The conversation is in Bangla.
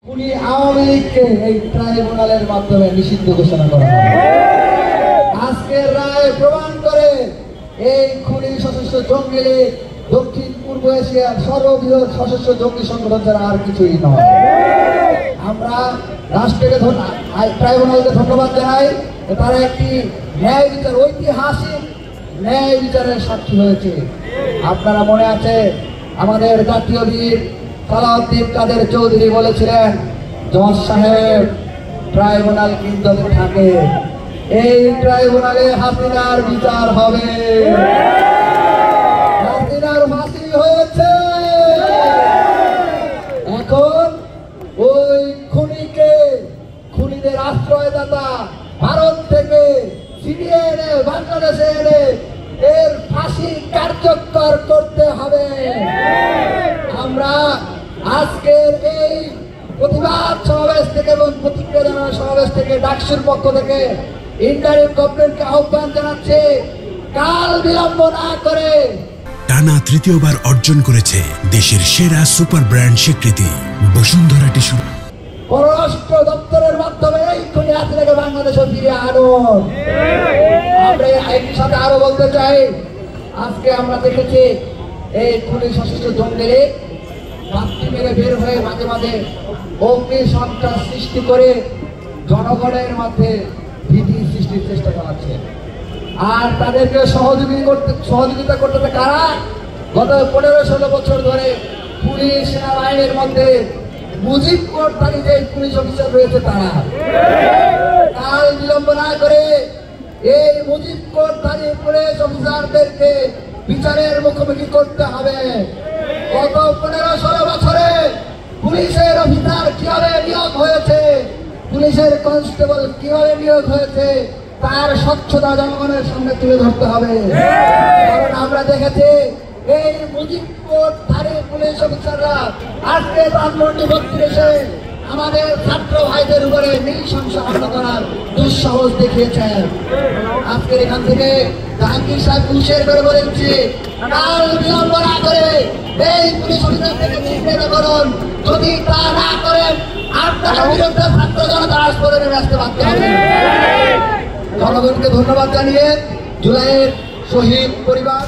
খুনি আওয়ামী লীগকে এই ট্রাইব্যুনালের মাধ্যমে নিষিদ্ধ ঘোষণা করা হয়। আজকের রায় প্রমাণ করে এই খুনি সশস্ত্র জঙ্গি লীগ দক্ষিণ পূর্ব এশিয়ার সর্ববৃহৎ সশস্ত্র জঙ্গি সংগঠন ছাড়া আর কিছুই নয়। আমরা রাষ্ট্রকে ট্রাইব্যুনালকে ধন্যবাদ জানাই। তারা একটি ন্যায় বিচার, ঐতিহাসিক ন্যায় বিচারের সাক্ষী হয়েছে। আপনারা মনে আছে আমাদের জাতীয় বীর সালাউদ্দিন কাদের চৌধুরী বলেছিলেন, জজ সাহেব ট্রাইব্যুনাল কিন্তু থাকে, এই ট্রাইব্যুনালে হাসিনার বিচার হবে। হাসিনার ফাঁসি হয়েছে, এখন ওই খুনিকে, খুনিদের আশ্রয়দাতা ভারত থেকে ফিরিয়ে এনে বাংলাদেশে এনে এর ফাঁসি কার্যকর করতে হবে। আমরা আজকের এই প্রতিবাদ সমাবেশ থেকে এবং প্রতিক্রিয়া জানানোর সমাবেশ থেকে ডাকসুর পক্ষ থেকে ইন্টারিম গভর্নমেন্টকে আহ্বান জানাচ্ছে, কাল বিলম্ব না করে টানা তৃতীয়বার অর্জন করেছে দেশের সেরা সুপার ব্র্যান্ড স্বীকৃতি বসুন্ধরা টিস্যু। পররাষ্ট্র দপ্তরের মাধ্যমে এই খুনি হাসিনাকে বাংলাদেশে ফিরে আনুন। আমরা এই সাথে আরো বলতে চাই, আজকে আমরা দেখেছি এই খুনি সশস্ত্র জঙ্গি লীগ বাতি মেরে বের হয়ে মাঝে মাঝে অগ্নি সন্ত্রাস সৃষ্টি করে জনগণের মধ্যে ভীতি সৃষ্টির চেষ্টা চালাচ্ছে। আর তাদেরকে সহযোগিতা করতে কারা? গত 15-16 বছর ধরে পুলিশ সেনাবাহিনীর মধ্যে মুজিব কোর্টধারী যে পুলিশ অফিসার রয়েছে তারা। কাল বিলম্ব না করে এই মুজিব কোর্টধারী পুলিশ অফিসারদেরকে বিচারের মুখোমুখি করতে হবে। গত 15-16 বছরে পুলিশের অফিসার কিভাবে নিয়োগ হয়েছে, পুলিশের কনস্টেবল কিভাবে নিয়োগ হয়েছে, তার স্বচ্ছতা জনগণের সামনে তুলে ধরতে হবে। কারণ আমরা দেখেছি এই মুজিব কোর্টধারী পুলিশ অফিসাররা আজকে ধানমন্ডি 32-এ আমাদের ছাত্র ভাইদের উপরে নৃশংস হামলা করার দুঃসাহস দেখিয়েছেন। আজকের এখান থেকে জাহাঙ্গীর সাহেব হুঁশিয়ার করে বলেছি, কাল বিলম্ব না করে এই পুলিশ অফিসার থেকে নিষ্পেদ করুন। যদি তা না করেন আপনার বিরুদ্ধে ছাত্র জনতা রাজপথে নেমে আসতে বাধ্য হবে। জনগণকে ধন্যবাদ জানিয়ে জুলাইয়ের শহীদ পরিবার